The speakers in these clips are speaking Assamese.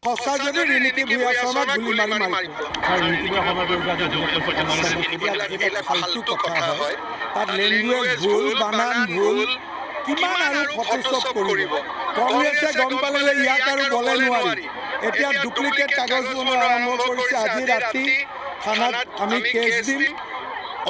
সঁচা যদি ৰিণিকী ভূঞা শৰ্মাক গুলি মাৰি ফাল্টু কথা হয় তাত লেংগুৱেজ ভুল বানান ভুল কিমান আৰু ফটোশ্বপ কৰিব কংগ্ৰেছে গম পালে যে ইয়াক আৰু বলে নোৱাৰি এতিয়া ডুপ্লিকেট কাগজ বনোৱা আৰম্ভ কৰিছে আজি ৰাতি থানাত আমি কেছ দিম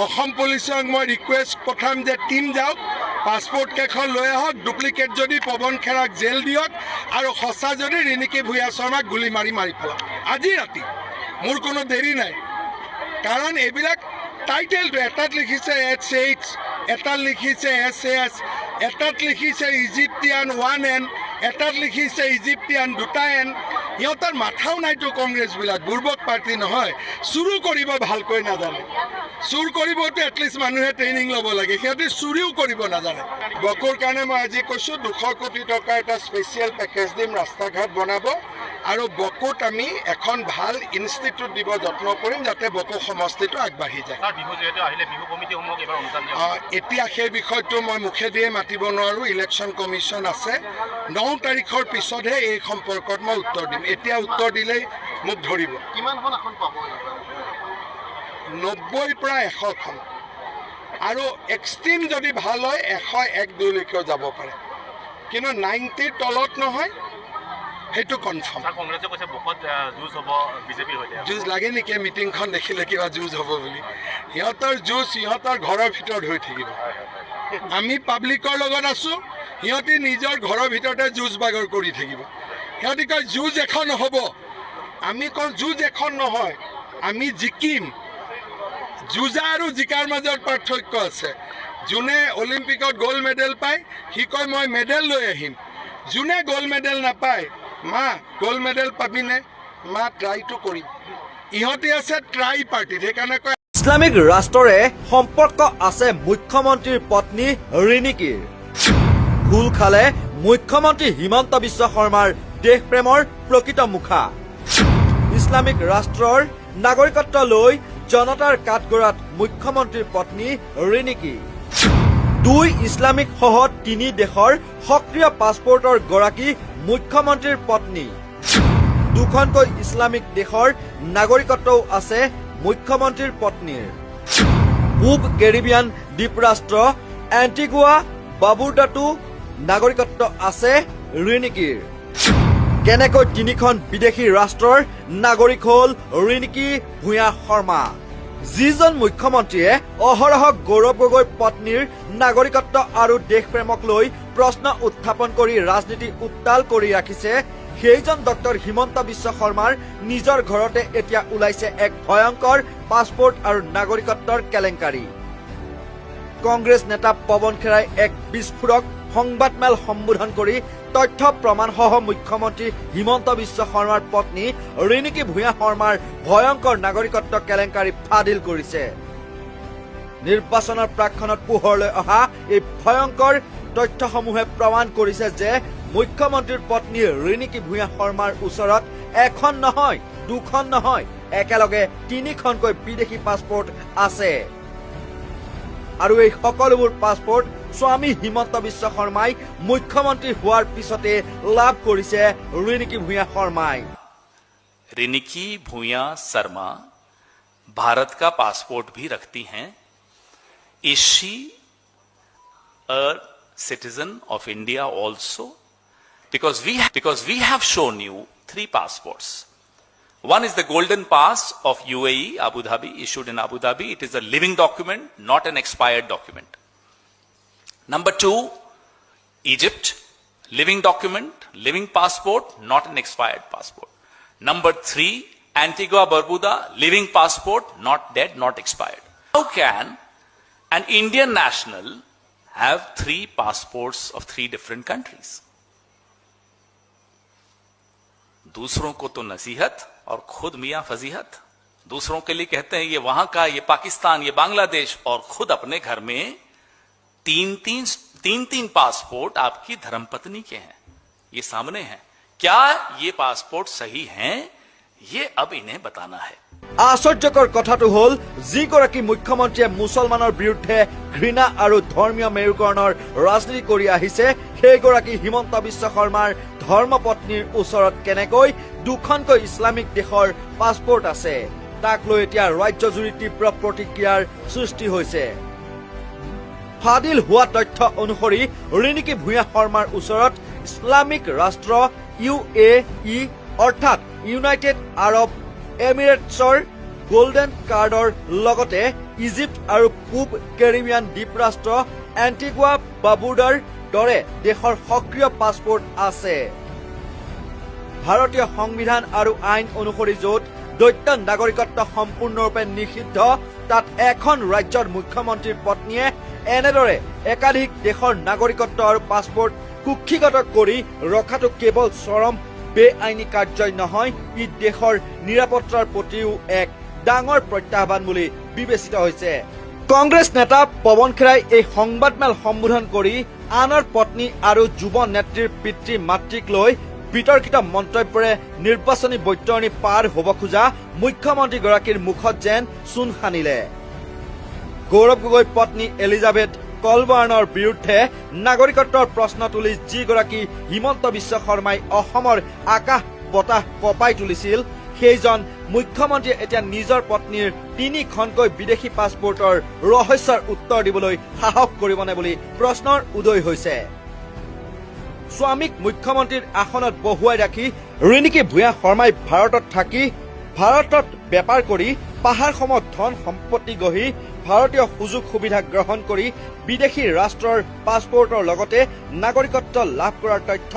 অসম পুলিচক মই ৰিকুৱেষ্ট পঠাম যে টিম যাওক পাছপোৰ্ট কেইখন লৈ আহক ডুপ্লিকেট যদি পৱন খেৰাক জেল দিয়ক আৰু সঁচা যদি ৰিণিকী ভূঞা শৰ্মাক গুলি মাৰি পেলাওক আজি ৰাতি মোৰ কোনো দেৰি নাই কাৰণ এইবিলাক টাইটেলটো এটাত লিখিছে H8 এটাত লিখিছে SAS এটাত লিখিছে ইজিপ্টিয়ান 1N এটাত লিখিছে ইজিপ্টিয়ান 2N সিহঁতৰ মাথাও নাইতো কংগ্ৰেছবিলাক বুৰ্বক পাৰ্টি নহয় চুৰু কৰিব ভালকৈ নাজানে চুৰ কৰিবতো এটলিষ্ট মানুহে ট্ৰেইনিং ল'ব লাগে সিহঁতে চুৰিও কৰিব নাজানে বকৰ কাৰণে মই আজি কৈছোঁ 200 কোটি টকা এটা স্পেচিয়েল পেকেজ দিম ৰাস্তা ঘাট বনাব আৰু বকোত আমি এখন ভাল ইনষ্টিটিউট দিব যত্ন কৰিম যাতে বকো সমষ্টিটো আগবাঢ়ি যায় এতিয়া সেই বিষয়টো মই মুখেদিয়ে মাতিব নোৱাৰোঁ ইলেকশ্যন কমিশ্যন আছে 9 তাৰিখৰ পিছতহে এই সম্পৰ্কত মই উত্তৰ দিম এতিয়া উত্তৰ দিলেই মোক ধৰিব 90 পৰা 100খন আৰু এক্সট্ৰিম যদি ভাল হয় 101-2 লৈকেও যাব পাৰে কিন্তু 90ৰ তলত নহয় সেইটো কনফাৰ্ম কংগ্ৰেছে কৈছে বকত যুঁজ হ'ব বিজেপিৰ সৈতে যুঁজ লাগে নেকি মিটিংখন দেখিলে কিবা যুঁজ হ'ব বুলি সিহঁতৰ যুঁজ সিহঁতৰ ঘৰৰ ভিতৰত হৈ থাকিব আমি পাব্লিকৰ লগত আছোঁ সিহঁতি নিজৰ ঘৰৰ ভিতৰতে যুঁজ বাগৰ কৰি থাকিব সিহঁতি কয় যুঁজ এখন হ'ব আমি কওঁ যুঁজ এখন নহয় আমি জিকিম যুঁজা আৰু জিকাৰ মাজত পাৰ্থক্য আছে যোনে অলিম্পিকত গ'ল্ড মেডেল পায় সি কয় মই মেডেল লৈ আহিম যোনে গ'ল্ড মেডেল নাপায় মা গ'ল্ড মেডেল পাবিনে মা ট্ৰাইটো কৰিম ইহঁতি আছে ট্ৰাই পাৰ্টিত সেইকাৰণে কয় ইছলামিক ৰাষ্ট্ৰৰে সম্পৰ্ক আছে মুখ্যমন্ত্ৰীৰ পত্নী ৰিণিকীৰ ভুল খালে মুখ্যমন্ত্ৰী হিমন্ত বিশ্ব শৰ্মাৰ দেশপ্ৰেমৰ প্ৰকৃত মুখা ইছলামিক ৰাষ্ট্ৰৰ নাগৰিকত্ব লৈ জনতাৰ কাঠগড়াত মুখ্যমন্ত্ৰীৰ পত্নী ৰিণিকী 2 ইছলামিক সহ 3 দেশৰ সক্ৰিয় পাছপোৰ্টৰ গৰাকী মুখ্যমন্ত্ৰীৰ পত্নী 2খনকৈ ইছলামিক দেশৰ নাগৰিকত্বও আছে মুখ্যমন্ত্ৰীৰ পত্নীৰ পূব কেৰিবিয়ান দ্বীপৰাষ্ট্ৰ এণ্টিগুৱা বাৰ্বুডাতো নাগৰিকত্ব আছে ৰিণিকীৰ কেনেকৈ 3খন বিদেশী ৰাষ্ট্ৰৰ নাগৰিক হ'ল ৰিণিকী ভূঞা শৰ্মা যিজন মুখ্যমন্ত্ৰীয়ে অহৰহ গৌৰৱ গগৈৰ পত্নীৰ নাগৰিকত্ব আৰু দেশপ্ৰেমক লৈ প্ৰশ্ন উত্থাপন কৰি ৰাজনীতি উত্তাল কৰি ৰাখিছে সেইজন ডক্টৰ হিমন্ত বিশ্ব শৰ্মাৰ নিজৰ ঘৰতে এতিয়া ওলাইছে এক ভয়ংকৰ পাছপোৰ্ট আৰু নাগৰিকত্বৰ কেলেংকাৰী কংগ্ৰেছ নেতা পৱন খেৰাই এক বিস্ফোৰক সংবাদমেল সম্বোধন কৰি তথ্য প্ৰমাণসহ মুখ্যমন্ত্ৰী হিমন্ত বিশ্ব শৰ্মাৰ পত্নী ৰিণিকী ভূঞা শৰ্মাৰ ভয়ংকৰ নাগৰিকত্ব কেলেংকাৰী ফাদিল কৰিছে নিৰ্বাচনৰ প্ৰাক্ষণত পোহৰলৈ অহা এই ভয়ংকৰ তথ্যসমূহে প্ৰমাণ কৰিছে যে মুখ্যমন্ত্ৰীৰ পত্নী ৰিণিকী ভূঞা শৰ্মাৰ ওচৰত এখন নহয় 2খন নহয় একেলগে 3খনকৈ বিদেশী পাছপোৰ্ট আছে আৰু এই সকলোবোৰ পাছপোৰ্ট স্বামী হিমন্ত বিশ্ব শৰ্মাই মুখ্যমন্ত্ৰী হোৱাৰ পিছতে লাভ কৰিছে ৰিণিকী ভূঞা শৰ্মাই रिनिकी भूया शर्मा भारत का पासपोर्ट भी रखती हैं is she a citizen of India also because we have shown you 3 passports. One is the golden pass of UAE Abu Dhabi, issued in Abu Dhabi. It is a living document, not an expired document. Number 2, Egypt, living document, living passport, not an expired passport. Number 3, Antigua Barbuda, living passport, not dead, not expired. How can an Indian national have 3 passports of 3 different countries? दूसरों को तो नसीहत और खुद मियां फजीहत दूसरों के लिए कहते हैं ये वहां का, ये पाकिस्तान, ये बांग्लादेश, और खुद अपने घर में 3 पासपोर्ट आपकी धर्मपत्नी के हैं, ये सामने हैं। क्या ये पासपोर्ट सही हैं? ये अब इन्हें बताना है। আশ্চৰ্যকৰ কথাটো হ'ল যিগৰাকী মুখ্যমন্ত্ৰীয়ে মুছলমানৰ বিৰুদ্ধে ঘৃণা আৰু ধৰ্মীয় মেৰুকৰণৰ ৰাজনীতি কৰি আহিছে সেইগৰাকী হিমন্ত বিশ্ব শৰ্মাৰ ধৰ্মপত্নীৰ ওচৰত কেনেকৈ দুখনকৈ ইছলামিক দেশৰ পাছপোৰ্ট আছে তাক লৈ এতিয়া ৰাজ্যজুৰি তীব্ৰ প্ৰতিক্ৰিয়াৰ সৃষ্টি হৈছে। ফাদিল হোৱা তথ্য অনুসৰি ৰিণিকী ভূঞা শৰ্মাৰ ওচৰত ইছলামিক ৰাষ্ট্ৰ UAE অৰ্থাৎ ইউনাইটেড আৰব এমিৰেটছৰ গোল্ডেন কাৰ্ডৰ লগতে ইজিপ্ত আৰু পূব কেৰিবিয়ান দ্বীপৰাষ্ট্ৰ এণ্টিগুৱা বাৰ্বুডাৰ দৰে দেশৰ সক্ৰিয় পাছপোৰ্ট আছে। ভাৰতীয় সংবিধান আৰু আইন অনুসৰি য'ত দ্বৈত নাগৰিকত্ব সম্পূৰ্ণৰূপে নিষিদ্ধ তাত এখন ৰাজ্যৰ মুখ্যমন্ত্ৰীৰ পত্নীয়ে এনেদৰে একাধিক দেশৰ নাগৰিকত্ব আৰু পাছপোৰ্ট কুক্ষিগত কৰি ৰখাটো কেৱল চৰম বেআইনী কাৰ্যই নহয়, ই দেশৰ নিৰাপত্তাৰ প্ৰতিও এক ডাঙৰ প্ৰত্যাহ্বান বুলি বিবেচিত হৈছে। কংগ্ৰেছ নেতা পৱন খেৰাই এই সংবাদমেল সম্বোধন কৰি আনৰ পত্নী আৰু যুৱ নেত্ৰীৰ পিতৃ মাতৃক লৈ বিতৰ্কিত মন্তব্যৰে নিৰ্বাচনী বৈতৰণি পাৰ হ'ব খোজা মুখ্যমন্ত্ৰীগৰাকীৰ মুখত যেন চূণ সানিলে। গৌৰৱ গগৈৰ পত্নী এলিজাবেথ কলবাৰ্ণৰ বিৰুদ্ধে নাগৰিকত্বৰ প্ৰশ্ন তুলি যিগৰাকী হিমন্ত বিশ্ব শৰ্মাই অসমৰ আকাশ বতাহ কঁপাই তুলিছিল সেইজন মুখ্যমন্ত্ৰীয়ে এতিয়া নিজৰ পত্নীৰ 3খনকৈ বিদেশী পাছপোৰ্টৰ ৰহস্যৰ উত্তৰ দিবলৈ সাহস কৰিবনে বুলি প্ৰশ্নৰ উদয় হৈছে। স্বামীক মুখ্যমন্ত্ৰীৰ আসনত বহুৱাই ৰাখি ৰিণিকী ভূঞা শৰ্মাই ভাৰতত থাকি ভাৰতত বেপাৰ কৰি পাহাৰসমত ধন সম্পত্তি গঢ়ি ভাৰতীয় সুযোগ সুবিধা গ্ৰহণ কৰি বিদেশী ৰাষ্ট্ৰৰ পাছপোৰ্টৰ লগতে নাগৰিকত্ব লাভ কৰাৰ তথ্য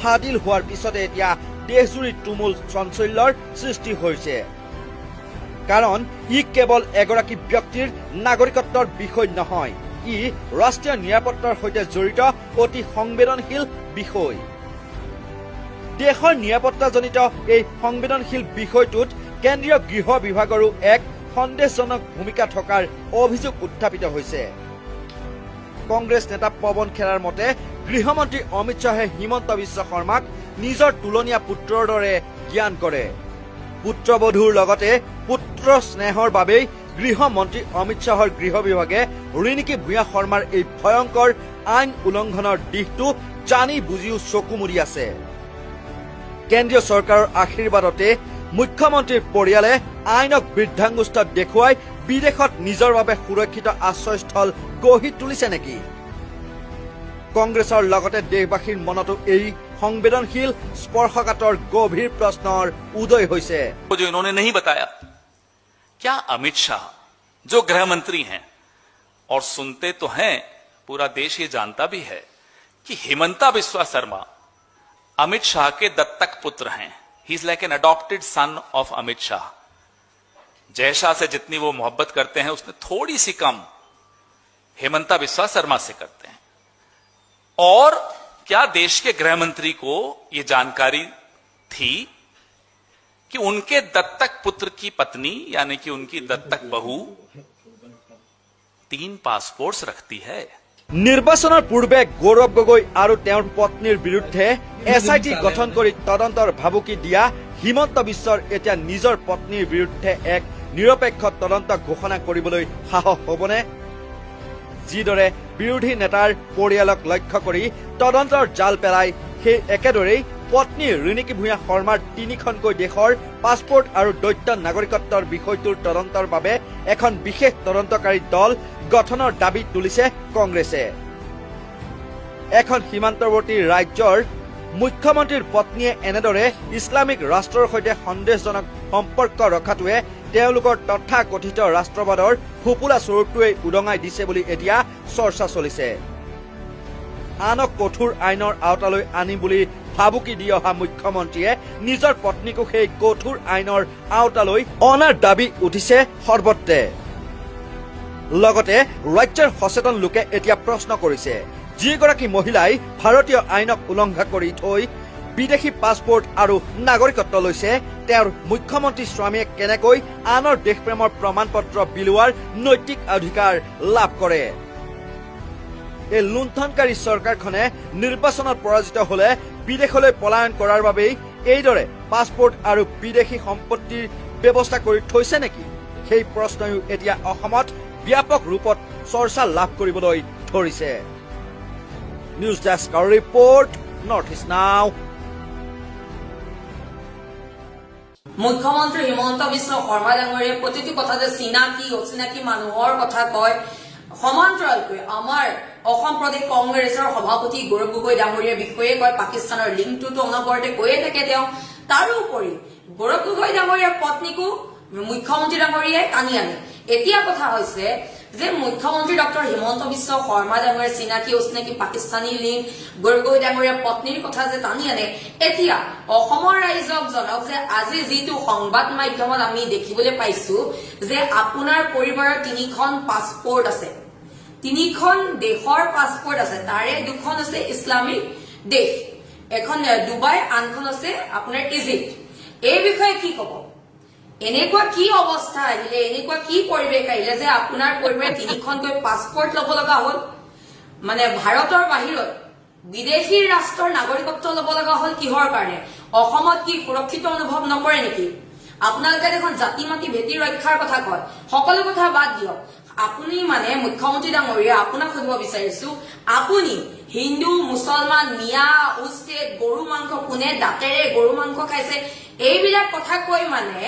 ফাদিল হোৱাৰ পিছতে এতিয়া দেশজুৰি তুমুল চাঞ্চল্যৰ সৃষ্টি হৈছে। কাৰণ ই কেৱল এগৰাকী ব্যক্তিৰ নাগৰিকত্বৰ বিষয় নহয়, ই ৰাষ্ট্ৰীয় নিৰাপত্তাৰ সৈতে জড়িত অতি সংবেদনশীল বিষয়। দেশৰ নিৰাপত্তাজনিত এই সংবেদনশীল বিষয়টোত কেন্দ্ৰীয় গৃহ বিভাগৰো এক সন্দেহজনক ভূমিকা থকাৰ অভিযোগ উত্থাপিত হৈছে। কংগ্ৰেছ নেতা পৱন খেৰাৰ মতে গৃহমন্ত্ৰী অমিত শ্বাহে হিমন্ত বিশ্ব শৰ্মাক নিজৰ তুলনীয়া পুত্ৰৰ দৰে জ্ঞান কৰে। পুত্ৰবধূৰ লগতে পুত্ৰ স্নেহৰ বাবেই গৃহমন্ত্ৰী অমিত শ্বাহৰ গৃহ বিভাগে ৰিণিকী ভূঞা শৰ্মাৰ এই ভয়ংকৰ আইন উলংঘনৰ দিশটো জানি বুজিও চকু মুদি আছে। কেন্দ্ৰীয় চৰকাৰৰ আশীৰ্বাদতে মুখ্যমন্ত্ৰীৰ পৰিয়ালে আইনক বৃদ্ধাংগুষ্ঠত দেখুৱাই বিদেশত নিজৰ বাবে সুৰক্ষিত আশ্ৰয়স্থল গঢ়ি তুলিছে নেকি? কংগ্ৰেছৰ লগতে দেশবাসীৰ মনতো এই সংবেদনশীল স্পৰ্শকাতৰ গভীৰ প্ৰশ্নৰ উদয় হৈছে। जो इन्होंने नहीं बताया, क्या अमित शाह जो गृह मंत्री हैं और सुनते तो हैं, पूरा देश ये जानता भी है कि हिमंता बिस्वा शर्मा अमित शाह के दत्तक पुत्र हैं। He is like an adopted son of Amit Shah. Jay Shah से जितनी वो मोहब्बत करते हैं उसने थोड़ी सी कम हिमंता बिस्वा शर्मा से करते हैं। और क्या देश के गृह मंत्री को यह जानकारी थी कि उनके दत्तक पुत्र की पत्नी यानी कि उनकी दत्तक बहू 3 पासपोर्ट्स रखती है? নিৰ্বাচনৰ পূৰ্বে গৌৰৱ গগৈ আৰু তেওঁৰ পত্নীৰ বিৰুদ্ধে SIT গঠন কৰি তদন্তৰ ভাবুকি দিয়া হিমন্ত বিশ্বৰ এতিয়া নিজৰ পত্নীৰ বিৰুদ্ধে এক নিৰপেক্ষ তদন্ত ঘোষণা কৰিবলৈ সাহস হ'বনে? যিদৰে বিৰোধী নেতাৰ পৰিয়ালক লক্ষ্য কৰি তদন্তৰ জাল পেলাই সেই একেদৰেই পত্নী ৰিণিকী ভূঞা শৰ্মাৰ 3খনকৈ দেশৰ পাছপোৰ্ট আৰু দ্বৈত নাগৰিকত্বৰ বিষয়টোৰ তদন্তৰ বাবে এখন বিশেষ তদন্তকাৰী দল গঠনৰ দাবী তুলিছে কংগ্ৰেছে। এখন সীমান্তৱৰ্তী ৰাজ্যৰ মুখ্যমন্ত্ৰীৰ পত্নীয়ে এনেদৰে ইছলামিক ৰাষ্ট্ৰৰ সৈতে সন্দেহজনক সম্পৰ্ক ৰখাটোৱে তেওঁলোকৰ তথাকথিত ৰাষ্ট্ৰবাদৰ ফুপুলা স্বৰূপটোৱে উদঙাই দিছে বুলি এতিয়া চৰ্চা চলিছে। আনক কঠোৰ আইনৰ আওতালৈ আনি বুলি ভাবুকি দি অহা মুখ্যমন্ত্ৰীয়ে নিজৰ পত্নীকো সেই কঠোৰ আইনৰ আওতালৈ অনাৰ দাবী উঠিছে সৰ্বত্ৰে। লগতে ৰাজ্যৰ সচেতন লোকে এতিয়া প্ৰশ্ন কৰিছে, যিগৰাকী মহিলাই ভাৰতীয় আইনক উলংঘা কৰি থৈ বিদেশী পাছপোৰ্ট আৰু নাগৰিকত্ব লৈছে, তেওঁৰ মুখ্যমন্ত্ৰী স্বামীয়ে কেনেকৈ আনৰ দেশপ্ৰেমৰ প্ৰমাণ পত্ৰ বিলোৱাৰ নৈতিক অধিকাৰ লাভ কৰে? এই লুণ্ঠনকাৰী চৰকাৰখনে নিৰ্বাচনত পৰাজিত হলে বিদেশলৈ পলায়ন কৰাৰ বাবেই এইদৰে পাছপোৰ্ট আৰু বিদেশী সম্পত্তিৰ ব্যৱস্থা কৰি থৈছে নেকি? সেই প্ৰশ্নও এতিয়া অসমত ব্যাপক ৰূপত চৰ্চা লাভ কৰিবলৈ ধৰিছে। নিউজ ডেস্কৰ ৰিপৰ্ট, নৰ্থ ইষ্ট নাও। মুখ্যমন্ত্ৰী হিমন্ত বিশ্ব শৰ্মা ডাঙৰীয়ে প্ৰতিটো কথাতে চিনাকি অচিনাকি মানুহৰ কথা কয় সমান্তৰালকৈ আমাৰ অসম প্ৰদেশ কংগ্ৰেছৰ সভাপতি গৌৰৱ গগৈ ডাঙৰীয়াৰ বিষয়ে কয় পাকিস্তানৰ লিংকটোতো অনবৰতে কৈয়ে থাকে তেওঁ তাৰোপৰি গৌৰৱ গগৈ ডাঙৰীয়াৰ পত্নীকো মুখ্যমন্ত্ৰী ডাঙৰীয়াই টানি আনে এতিয়া কথা হৈছে যে মুখ্যমন্ত্ৰী ডক্টৰ হিমন্ত বিশ্ব শৰ্মা ডাঙৰীয়াৰ চিনাকি অচিনাকি পাকিস্তানী লিংক গৌৰৱ গগৈ ডাঙৰীয়াৰ পত্নীৰ কথা যে টানি আনে এতিয়া অসমৰ ৰাইজক জনাওক যে আজি যিটো সংবাদ মাধ্যমত আমি দেখিবলৈ পাইছো যে আপোনাৰ পৰিবাৰৰ 3খন পাছপোৰ্ট আছে 3খন দেশৰ পাছপোৰ্ট আছে তাৰে 2খন আছে ইছলামিক দেশ এখন ডুবাই আনখন আছে আপোনাৰ ইজিপ্ত এই বিষয়ে কি ক'ব এনেকুৱা কি অৱস্থা আহিলে এনেকুৱা কি পৰিৱেশ আহিলে যে আপোনাৰ পৰিবাৰে 3খনকৈ পাছপোৰ্ট ল'ব লগা হ'ল মানে ভাৰতৰ বাহিৰত বিদেশী ৰাষ্ট্ৰৰ নাগৰিকত্ব ল'ব লগা হ'ল কিহৰ কাৰণে অসমত কি সুৰক্ষিত অনুভৱ নকৰে নেকি আপোনালোকে দেখোন জাতি মাতি ভেটি ৰক্ষাৰ কথা কয় সকলো কথা বাদ দিয়ক আপুনি মানে মুখ্যমন্ত্ৰী ডাঙৰীয়া আপোনাক সুধিব বিচাৰিছো আপুনি হিন্দু মুছলমান মিয়া উচ্ছেদ গৰু মাংস কোনে দাঁতেৰে গৰু মাংস খাইছে এইবিলাক কথা কৈ মানে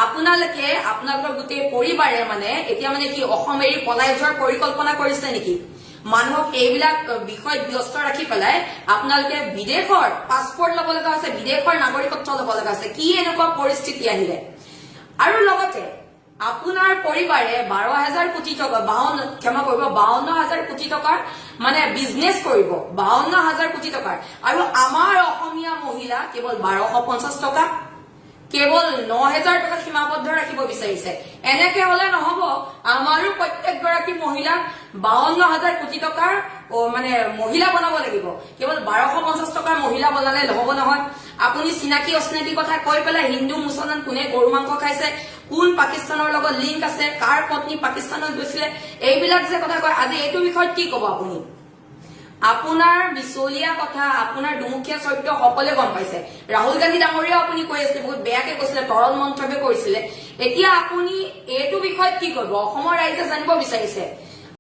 আপোনালোকে আপোনালোকৰ গোটেই পৰিবাৰে মানে এতিয়া মানে কি অসম এৰি পলাই যোৱাৰ পৰিকল্পনা কৰিছে নেকি মানুহক এইবিলাক বিষয়ত ব্যস্ত ৰাখি পেলাই আপোনালোকে বিদেশৰ পাছপোৰ্ট ল'ব লগা আছে বিদেশৰ নাগৰিকত্ব ল'ব লগা আছে কি এনেকুৱা পৰিস্থিতি আহিলে আৰু লগতে আপোনাৰ পৰিবাৰে 12,000 কোটি টকা 52,000 কোটি টকাৰ মানে বিজনেছ কৰিব 52,000 কোটি টকাৰ আৰু আমাৰ অসমীয়া মহিলা কেৱল 1250 টকা কেৱল 9,000 টকা সীমাবদ্ধ ৰাখিব বিচাৰিছে এনেকে হলে নহব আমাৰো প্ৰত্যেকগৰাকী মহিলা 52,000 কোটি টকাৰ মানে মহিলা বনাব লাগিব কেৱল 1250 টকাৰ মহিলা বনালে নহব নহয় আপুনি চিনাকি অচিনাকি কথা কৈ পেলাই হিন্দু মুছলমান কোনে গৰু মাংস খাইছে কোন পাকিস্তানৰ লগত লিংক আছে কাৰ পত্নী পাকিস্তানত গৈছিলে এইবিলাক যে কথা কয় আজি এইটো বিষয়ত কি ক'ব আপুনি আপোনাৰ বিচলীয়া কথা আপোনাৰ দুমুখীয়া চৰিত্ৰ সকলোৱে গম পাইছে ৰাহুল গান্ধী ডাঙৰীয়া আপুনি কৈ আছে বহুত বেয়াকে কৈছিলে তৰল মন্তব্য কৰিছিলে এতিয়া আপুনি এইটো বিষয়ত কি কৰিব অসমৰ ৰাইজে জানিব বিচাৰিছে